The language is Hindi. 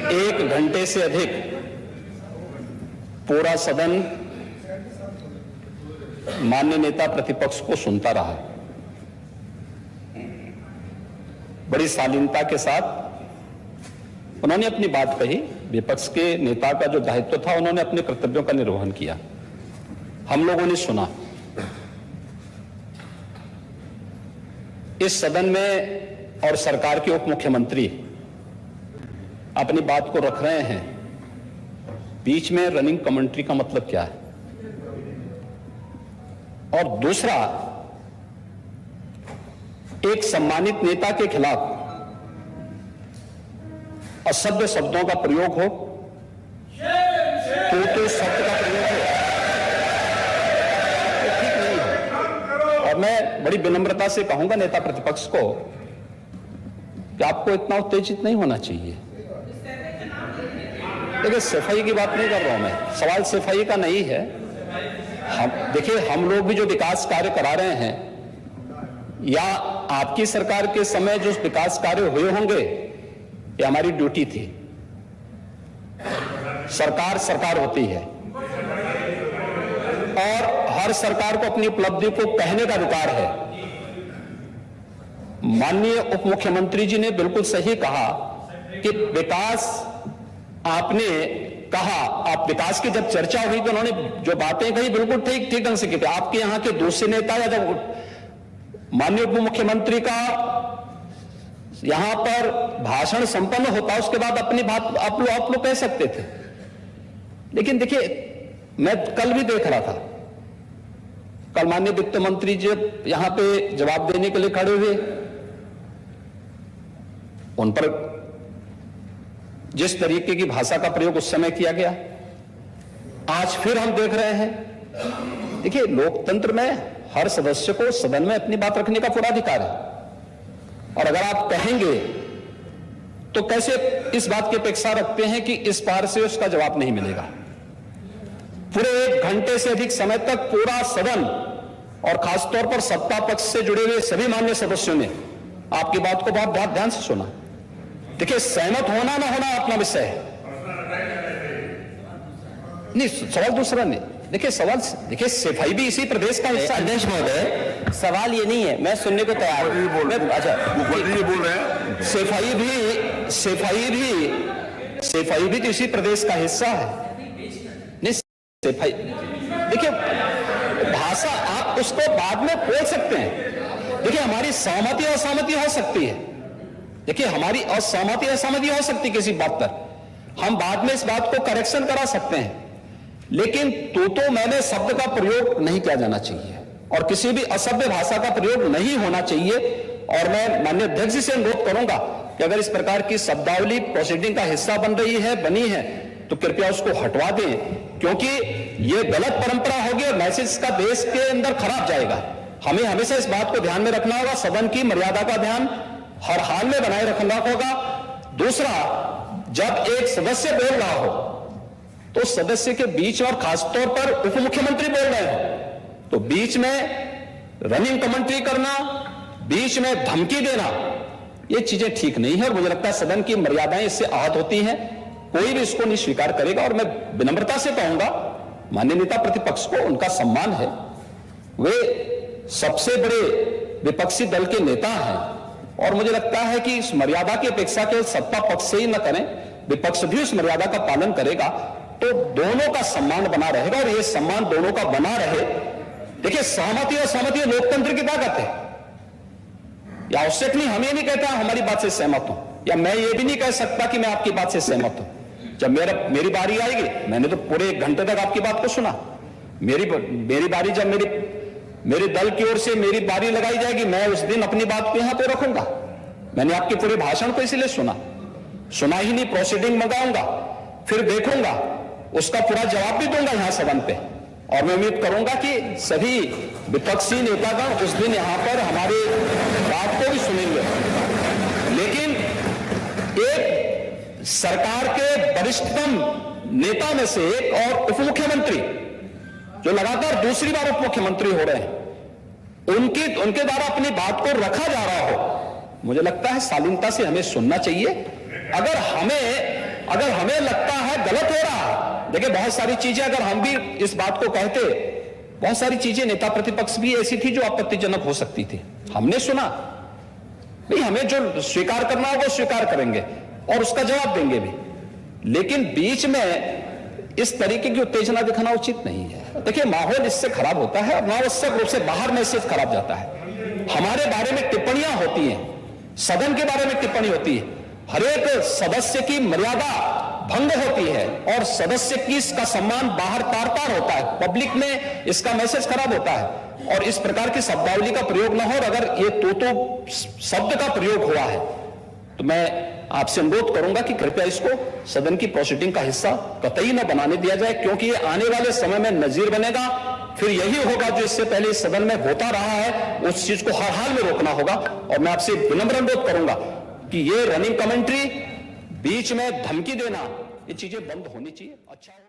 1 घंटे से अधिक पूरा सदन माननीय नेता प्रतिपक्ष को सुनता रहा। बड़ी शालीनता के साथ उन्होंने अपनी बात कही। विपक्ष के नेता का जो दायित्व था, उन्होंने अपने कर्तव्यों का निर्वहन किया। हम लोगों ने सुना। इस सदन में और सरकार के उप मुख्यमंत्री अपनी बात को रख रहे हैं, बीच में रनिंग कमेंट्री का मतलब क्या है? और दूसरा, एक सम्मानित नेता के खिलाफ असभ्य शब्दों का प्रयोग हो, तो शब्द का प्रयोग हो, तो ठीक नहीं है। और मैं बड़ी विनम्रता से कहूंगा नेता प्रतिपक्ष को कि आपको इतना उत्तेजित नहीं होना चाहिए। देखिए, सफाई की बात नहीं कर रहा हूं मैं, सवाल सफाई का नहीं है। देखिए, हम लोग भी जो विकास कार्य करा रहे हैं, या आपकी सरकार के समय जो विकास कार्य हुए होंगे, ये हमारी ड्यूटी थी। सरकार सरकार होती है और हर सरकार को अपनी उपलब्धि को कहने का अधिकार है। माननीय उप मुख्यमंत्री जी ने बिल्कुल सही कहा कि विकास, आपने कहा, आप विकास की जब चर्चा हुई तो उन्होंने जो बातें कही बिल्कुल ठीक ढंग से की थी। आपके यहां के दूसरे नेता या जब माननीय उप मुख्यमंत्री का यहां पर भाषण संपन्न होता, उसके बाद अपनी बात आप लोग कह सकते थे। लेकिन देखिए, मैं कल भी देख रहा था, कल माननीय वित्त मंत्री जी यहां पे जवाब देने के लिए खड़े हुए, उन पर जिस तरीके की भाषा का प्रयोग उस समय किया गया, आज फिर हम देख रहे हैं। देखिए, लोकतंत्र में हर सदस्य को सदन में अपनी बात रखने का पूरा अधिकार है, और अगर आप कहेंगे तो कैसे इस बात की अपेक्षा रखते हैं कि इस पार से उसका जवाब नहीं मिलेगा? पूरे 1 घंटे से अधिक समय तक पूरा सदन और खासतौर पर सत्ता पक्ष से जुड़े हुए सभी माननीय सदस्यों ने आपकी बात को बहुत ध्यान से सुना। देखिए, सहमत होना ना होना अपना विषय है, नहीं, सवाल दूसरा नहीं। देखिए, सवाल, देखिए, सफाई भी इसी प्रदेश का हिस्सा। अध्यक्ष महोदय, सवाल ये नहीं है, मैं सुनने को तैयार हूं। अच्छा, ये बोल रहे हैं, सफाई भी तो इसी प्रदेश का हिस्सा है। नहीं, सफाई, देखिए, भाषा आप उसको बाद में बोल सकते हैं। देखिए, हमारी सहमति असहमति हो सकती है। देखिए, हमारी असहमति असहमति हो सकती है किसी बात पर, हम बाद में इस बात को करेक्शन करा सकते हैं। लेकिन तो मैंने शब्द का प्रयोग नहीं किया जाना चाहिए, और किसी भी असभ्य भाषा का प्रयोग नहीं होना चाहिए। और मैं माननीय अध्यक्ष जी से अनुरोध करूंगा कि अगर इस प्रकार की शब्दावली प्रोसीडिंग का हिस्सा बनी है, तो कृपया उसको हटवा दें, क्योंकि ये गलत परंपरा होगी और मैसेज का देश के अंदर खराब जाएगा। हमें हमेशा इस बात को ध्यान में रखना होगा, सदन की मर्यादा का ध्यान हर हाल में बनाए रखना होगा। दूसरा, जब एक सदस्य बोल रहा हो तो सदस्य के बीच, और खासतौर पर उप मुख्यमंत्री बोल रहे हो, तो बीच में रनिंग कमेंट्री करना, बीच में धमकी देना, ये चीजें ठीक नहीं है। और मुझे लगता है सदन की मर्यादाएं इससे आहत होती हैं, कोई भी इसको नहीं स्वीकार करेगा। और मैं विनम्रता से कहूंगा, माननीय नेता प्रतिपक्ष को उनका सम्मान है, वे सबसे बड़े विपक्षी दल के नेता हैं, और मुझे लगता है कि इस मर्यादा की अपेक्षा केवल सत्ता पक्ष से ही न करें, विपक्ष भी उस मर्यादा का पालन करेगा, तो दोनों का सम्मान बना रहेगा। और ये सम्मान दोनों का बना रहे। देखिए, सहमति और सहमति लोकतंत्र की ताकत है। या आवश्यक नहीं, हम ये नहीं कहता हमारी बात से सहमत हूं, या मैं ये भी नहीं कह सकता कि मैं आपकी बात से सहमत हूं। जब मेरी बारी आएगी, मैंने तो पूरे 1 घंटे तक आपकी बात को सुना। मेरी बारी, जब मेरे दल की ओर से मेरी बारी लगाई जाएगी, मैं उस दिन अपनी बात को यहां पे रखूंगा। मैंने आपके पूरे भाषण को इसलिए सुना ही नहीं, प्रोसीडिंग मंगाऊंगा, फिर देखूंगा, उसका पूरा जवाब भी दूंगा यहां सदन पे। और मैं उम्मीद करूंगा कि सभी विपक्षी नेतागण उस दिन यहां पर हमारी बात को भी सुनेंगे। लेकिन एक सरकार के वरिष्ठतम नेता में से एक और उप मुख्यमंत्री, जो लगातार दूसरी बार उप मुख्यमंत्री हो रहे हैं, उनके द्वारा अपनी बात को रखा जा रहा हो, मुझे लगता है शालीनता से हमें सुनना चाहिए। अगर हमें अगर हमें लगता है गलत हो रहा है, देखिए बहुत सारी चीजें अगर हम भी इस बात को कहते, बहुत सारी चीजें नेता प्रतिपक्ष भी ऐसी थी जो आपत्तिजनक हो सकती थी, हमने सुना, नहीं हमें जो स्वीकार करना होगा वो स्वीकार करेंगे और उसका जवाब देंगे भी, लेकिन बीच में इस तरीके की उत्तेजना दिखाना उचित नहीं है। देखिए माहौल इससे खराब होता है, अनावश्यक रूप से बाहर मैसेज खराब जाता है। हमारे बारे में टिप्पणियां होती हैं, सदन के बारे में टिप्पणी होती है, हर एक सदस्य की मर्यादा भंग होती है और सदस्य की इसका सम्मान बाहर तार तार होता है, पब्लिक में इसका मैसेज खराब होता है और इस प्रकार की शब्दावली का प्रयोग न हो। और अगर ये तो शब्द का प्रयोग हुआ है तो मैं आपसे अनुरोध करूंगा कि कृपया इसको सदन की प्रोसीडिंग का हिस्सा कतई न बनाने दिया जाए, क्योंकि ये आने वाले समय में नजीर बनेगा। फिर यही होगा जो इससे पहले इस सदन में होता रहा है, उस चीज को हर हाल में रोकना होगा। और मैं आपसे विनम्र अनुरोध करूंगा कि ये रनिंग कमेंट्री, बीच में धमकी देना, ये चीजें बंद होनी चाहिए। अच्छा होगा।